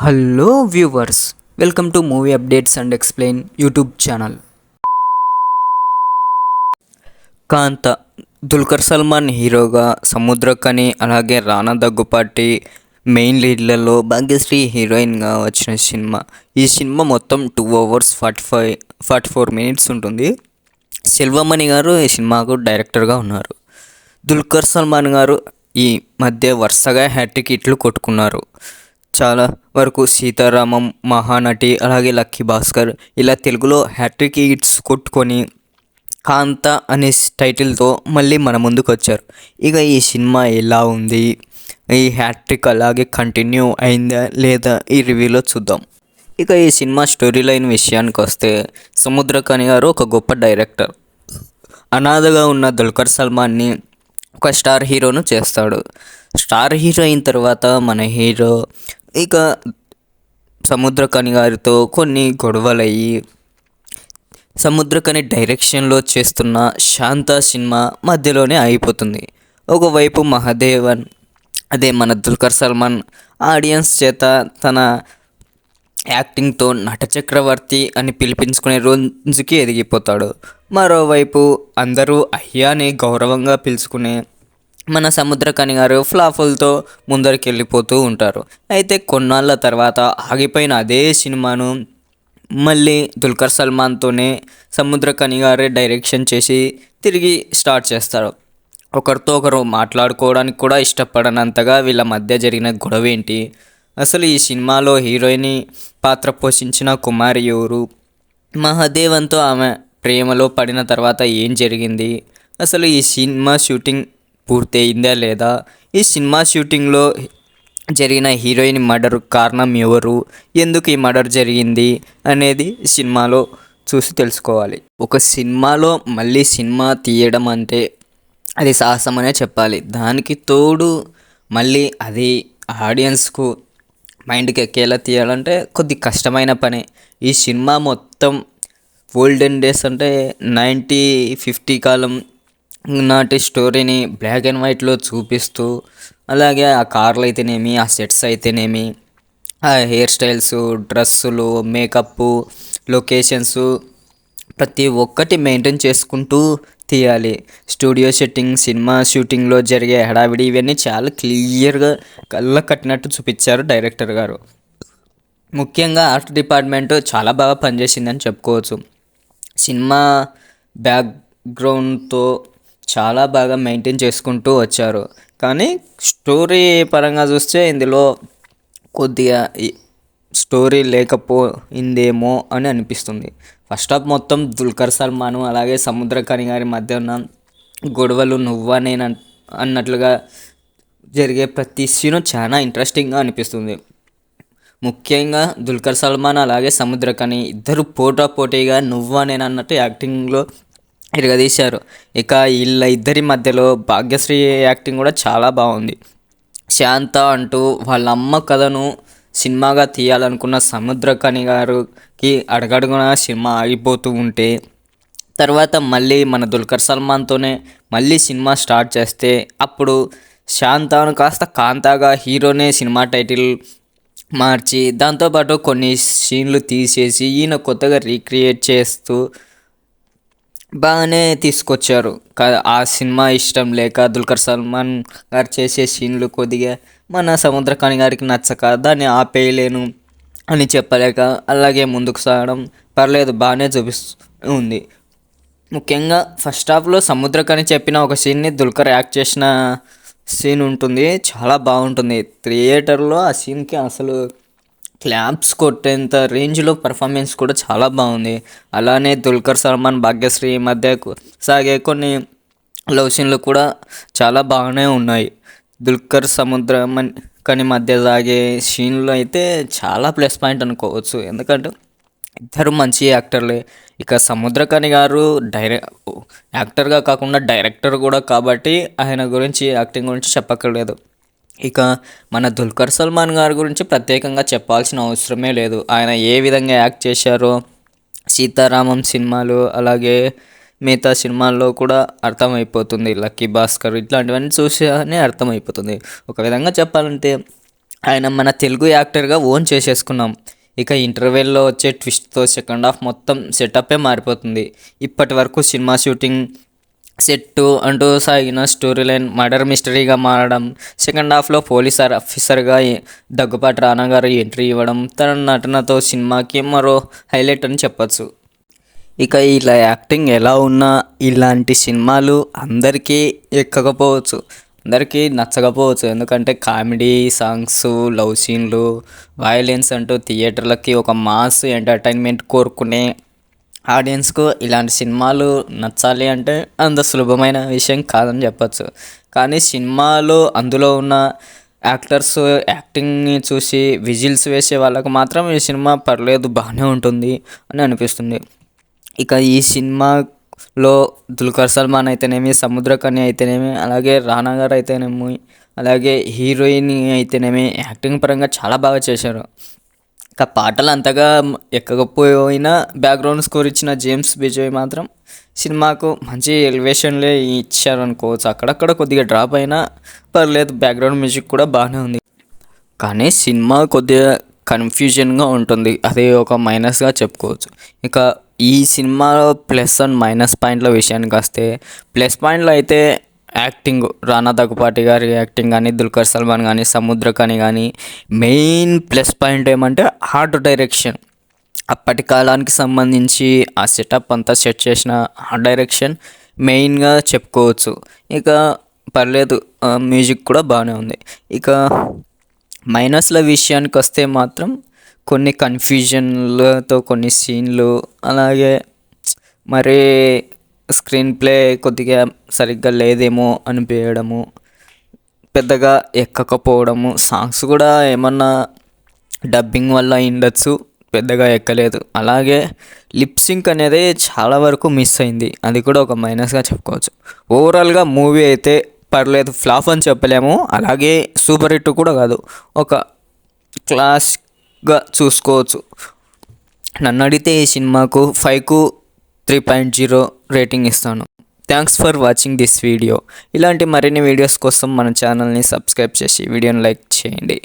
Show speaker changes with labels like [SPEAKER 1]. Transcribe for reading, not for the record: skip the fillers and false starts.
[SPEAKER 1] Hello viewers, welcome to movie updates and explain YouTube channel. కాంత దుల్కర్ సల్మాన్ హీరోగా, సముద్రకని అలాగే రానా Daggubati main లీడ్లలో Bhagyashree హీరోయిన్గా వచ్చిన సినిమా. ఈ సినిమా మొత్తం 2 hours 44 minutes ఉంటుంది. సెల్వమణి గారు ఈ సినిమాకు డైరెక్టర్గా ఉన్నారు. దుల్కర్ సల్మాన్ గారు ఈ మధ్య వరుసగా హ్యాట్రిక్ హిట్లు కొట్టుకున్నారు. చాలా వరకు సీతారామం, మహానటి, అలాగే లక్కీ భాస్కర్ ఇలా తెలుగులో హ్యాట్రిక్ హిట్స్ కొట్టుకొని కాంత అనే టైటిల్తో మళ్ళీ మన ముందుకు వచ్చారు. ఇక ఈ సినిమా ఎలా ఉంది, ఈ హ్యాట్రిక్ అలాగే కంటిన్యూ అయిందా లేదా ఈ రివ్యూలో చూద్దాం. ఇక ఈ సినిమా స్టోరీ లైన్ విషయానికి వస్తే, సముద్రకని గారు ఒక గొప్ప డైరెక్టర్. అనాథగా ఉన్న దుల్కర్ సల్మాన్ని ఒక స్టార్ హీరోను చేస్తాడు. స్టార్ హీరో అయిన తర్వాత మన హీరో ఇక సముద్రకని గారితో కొన్ని గొడవలయ్యి సముద్రకని డైరెక్షన్లో చేస్తున్న శాంత సినిమా మధ్యలోనే అయిపోతుంది. ఒకవైపు మహాదేవన్, అదే మన దుల్కర్ సల్మాన్ ఆడియన్స్ చేత తన యాక్టింగ్తో నటచక్రవర్తి అని పిలిపించుకునే రోజుకి ఎదిగిపోతాడు. మరోవైపు అందరూ అయ్యాని గౌరవంగా పిలుచుకునే మన సముద్రకని గారు ఫ్లాఫులతో ముందరికి వెళ్ళిపోతూ ఉంటారు. అయితే కొన్నాళ్ళ తర్వాత ఆగిపోయిన అదే సినిమాను మళ్ళీ దుల్కర్ సల్మాన్తోనే సముద్రకని గారే డైరెక్షన్ చేసి తిరిగి స్టార్ట్ చేస్తారు. ఒకరితో ఒకరు మాట్లాడుకోవడానికి కూడా ఇష్టపడనంతగా వీళ్ళ మధ్య జరిగిన గొడవ ఏంటి, అసలు ఈ సినిమాలో హీరోయిన్ పాత్ర పోషించిన కుమారి ఎవరు, మహాదేవన్తో ఆమె ప్రేమలో పడిన తర్వాత ఏం జరిగింది, అసలు ఈ సినిమా షూటింగ్ పూర్తయిందా లేదా, ఈ సినిమా షూటింగ్లో జరిగిన హీరోయిన్ మర్డర్ కారణం ఎవరు, ఎందుకు ఈ మర్డర్ జరిగింది అనేది సినిమాలో చూసి తెలుసుకోవాలి. ఒక సినిమాలో మళ్ళీ సినిమా తీయడం అంటే అది సాహసం అనే చెప్పాలి. దానికి తోడు మళ్ళీ అది ఆడియన్స్కు మైండ్కి ఎక్కేలా తీయాలంటే కొద్ది కష్టమైన పనే. ఈ సినిమా మొత్తం ఓల్డెన్ డేస్ అంటే 1950 కాలం నాటి స్టోరీని బ్లాక్ అండ్ వైట్లో చూపిస్తూ, అలాగే ఆ కార్లు అయితేనేమి, ఆ సెట్స్ అయితేనేమి, ఆ హెయిర్ స్టైల్స్, డ్రెస్సులు, మేకప్, లొకేషన్స్ ప్రతి ఒక్కటి మెయింటైన్ చేసుకుంటూ తీయాలి. స్టూడియో సెట్టింగ్, సినిమా షూటింగ్లో జరిగే హడావిడి ఇవన్నీ చాలా క్లియర్గా కళ్ళ కట్టినట్టు చూపించారు డైరెక్టర్ గారు. ముఖ్యంగా ఆర్ట్ డిపార్ట్మెంట్ చాలా బాగా పనిచేసిందని చెప్పుకోవచ్చు. సినిమా బ్యాక్గ్రౌండ్తో చాలా బాగా మెయింటైన్ చేసుకుంటూ వచ్చారు. కానీ స్టోరీ పరంగా చూస్తే ఇందులో కొద్దిగా స్టోరీ లేకపోయిందేమో అని అనిపిస్తుంది. ఫస్ట్ హాఫ్ మొత్తం దుల్కర్ సల్మాన్ అలాగే సముద్రకని గారి మధ్య ఉన్న గొడవలు నువ్వా నేను అన్నట్లుగా జరిగే ప్రతి సీను చాలా ఇంట్రెస్టింగ్గా అనిపిస్తుంది. ముఖ్యంగా దుల్కర్ సల్మాన్ అలాగే సముద్రకని ఇద్దరు పోటాపోటీగా నువ్వా నేను అన్నట్టు యాక్టింగ్లో ఇరగదీశారు. ఇక వీళ్ళ ఇద్దరి మధ్యలో భాగ్యశ్రీ యాక్టింగ్ కూడా చాలా బాగుంది. శాంత అంటూ వాళ్ళ అమ్మ కథను సినిమాగా తీయాలనుకున్న సముద్రకని గారికి అడుగడుగున సినిమా ఆగిపోతూ ఉంటే, తర్వాత మళ్ళీ మన దుల్కర్ సల్మాన్తోనే మళ్ళీ సినిమా స్టార్ట్ చేస్తే, అప్పుడు శాంతను కాస్త కాంతాగా హీరోనే సినిమా టైటిల్ మార్చి దాంతోపాటు కొన్ని సీన్లు తీసేసి ఈయన కొత్తగా రీక్రియేట్ చేస్తూ బాగానే తీసుకొచ్చారు. ఆ సినిమా ఇష్టం లేక దుల్కర్ సల్మాన్ గారు చేసే సీన్లు కొద్దిగా మన సముద్రకని గారికి నచ్చక దాన్ని ఆపేయలేను అని చెప్పలేక అలాగే ముందుకు సాగడం పర్లేదు బాగానే ఉంది. ముఖ్యంగా ఫస్ట్ హాఫ్లో సముద్రకని చెప్పిన ఒక సీన్ని దుల్కర్ యాక్ట్ చేసిన సీన్ ఉంటుంది, చాలా బాగుంటుంది. థియేటర్లో ఆ సీన్కి అసలు క్లాప్స్ కొట్టేంత రేంజ్లో పర్ఫార్మెన్స్ కూడా చాలా బాగుంది. అలానే దుల్కర్ సల్మాన్, భాగ్యశ్రీ మధ్య సాగే కొన్ని లవ్ సీన్లు కూడా చాలా బాగానే ఉన్నాయి. దుల్కర్ సముద్రకని మధ్య సాగే సీన్లు అయితే చాలా ప్లస్ పాయింట్ అనుకోవచ్చు. ఎందుకంటే ఇద్దరు మంచి యాక్టర్లే. ఇక సముద్రకని గారు యాక్టర్గా కాకుండా డైరెక్టర్ కూడా కాబట్టి ఆయన గురించి యాక్టింగ్ గురించి చెప్పక్కర్లేదు. ఇక మన దుల్కర్ సల్మాన్ గారి గురించి ప్రత్యేకంగా చెప్పాల్సిన అవసరమే లేదు. ఆయన ఏ విధంగా యాక్ట్ చేశారో సీతారామం సినిమాలు అలాగే మిగతా సినిమాల్లో కూడా అర్థమైపోతుంది. లక్కీ భాస్కర్ ఇట్లాంటివన్నీ చూసానే అర్థమైపోతుంది. ఒక విధంగా చెప్పాలంటే ఆయన మన తెలుగు యాక్టర్గా ఓన్ చేసేసుకున్నాం. ఇక ఇంటర్వెల్లో వచ్చే ట్విస్ట్తో సెకండ్ హాఫ్ మొత్తం సెటప్పే మారిపోతుంది. ఇప్పటి వరకు సినిమా షూటింగ్ సెట్టు అంటూ సాగిన స్టోరీ లైన్ మర్డర్ మిస్టరీగా మారడం, సెకండ్ హాఫ్లో పోలీస్ ఆఫీసర్గా దగ్గుపాటి రానా గారు ఎంట్రీ ఇవ్వడం తన నటనతో సినిమాకి మరో హైలైట్ అని చెప్పచ్చు. ఇక ఇలా యాక్టింగ్ ఎలా ఉన్నా ఇలాంటి సినిమాలు అందరికీ ఎక్కకపోవచ్చు, అందరికీ నచ్చకపోవచ్చు. ఎందుకంటే కామెడీ సాంగ్స్, లవ్ సీన్లు, వయలెన్స్ అంటూ థియేటర్లకి ఒక మాస్ ఎంటర్టైన్మెంట్ కోరుకునే ఆడియన్స్కు ఇలాంటి సినిమాలు నచ్చాలి అంటే అంత సులభమైన విషయం కాదని చెప్పచ్చు. కానీ సినిమాలో అందులో ఉన్న యాక్టర్స్ యాక్టింగ్ని చూసి విజిల్స్ వేసే వాళ్ళకు మాత్రం ఈ సినిమా పర్లేదు బాగానే ఉంటుంది అని అనిపిస్తుంది. ఇక ఈ సినిమాలో దుల్కర్ సల్మాన్ అయితేనేమి, సముద్రకని అయితేనేమి, అలాగే రానా గారు అయితేనేమి, అలాగే హీరోయిన్ అయితేనేమి యాక్టింగ్ పరంగా చాలా బాగా చేశారు. ఇక పాటలు అంతగా ఎక్కకపోయినా బ్యాక్గ్రౌండ్ స్కోర్ ఇచ్చిన జేమ్స్ బిజోయ్ మాత్రం సినిమాకు మంచి ఎలివేషన్లే ఇచ్చారు అనుకోవచ్చు. అక్కడక్కడ కొద్దిగా డ్రాప్ అయినా పర్లేదు, బ్యాక్గ్రౌండ్ మ్యూజిక్ కూడా బాగానే ఉంది. కానీ సినిమా కొద్దిగా కన్ఫ్యూజన్గా ఉంటుంది, అది ఒక మైనస్గా చెప్పుకోవచ్చు. ఇక ఈ సినిమాలో ప్లస్ అండ్ మైనస్ పాయింట్ల విషయానికి వస్తే, ప్లస్ పాయింట్లో అయితే యాక్టింగ్, రానా దగ్గుపాటి గారి యాక్టింగ్ కానీ, దుల్కర్ సల్మాన్ కానీ, సముద్రకని కానీ, మెయిన్ ప్లస్ పాయింట్ ఏమంటే ఆర్ట్ డైరెక్షన్. అప్పటి కాలానికి సంబంధించి ఆ సెటప్ అంతా సెట్ చేసిన ఆర్ట్ డైరెక్షన్ మెయిన్గా చెప్పుకోవచ్చు. ఇక పర్లేదు, మ్యూజిక్ కూడా బాగానే ఉంది. ఇక మైనస్ల విషయానికి వస్తే మాత్రం కొన్ని కన్ఫ్యూజన్లతో కొన్ని సీన్లు, అలాగే మరి స్క్రీన్ ప్లే కొద్దిగా సరిగ్గా లేదేమో అనిపించడము, పెద్దగా ఎక్కకపోవడము, సాంగ్స్ కూడా ఏమన్నా డబ్బింగ్ వల్ల ఉండొచ్చు, పెద్దగా ఎక్కలేదు. అలాగే లిప్ సింక్ అనేది చాలా వరకు మిస్ అయింది, అది కూడా ఒక మైనస్గా చెప్పుకోవచ్చు. ఓవరాల్గా మూవీ అయితే పర్లేదు, ఫ్లాప్ అని చెప్పలేము, అలాగే సూపర్ హిట్ కూడా కాదు, ఒక క్లాస్గా చూసుకోవచ్చు. నన్ను అడిగితే ఈ సినిమాకు 5కు 3.0 రేటింగ్ ఇస్తాను. Thanks for watching this video. ఇలాంటి మరిన్ని వీడియోస్ కోసం మన ఛానల్ని సబ్స్క్రైబ్ చేసి వీడియోని లైక్ చేయండి.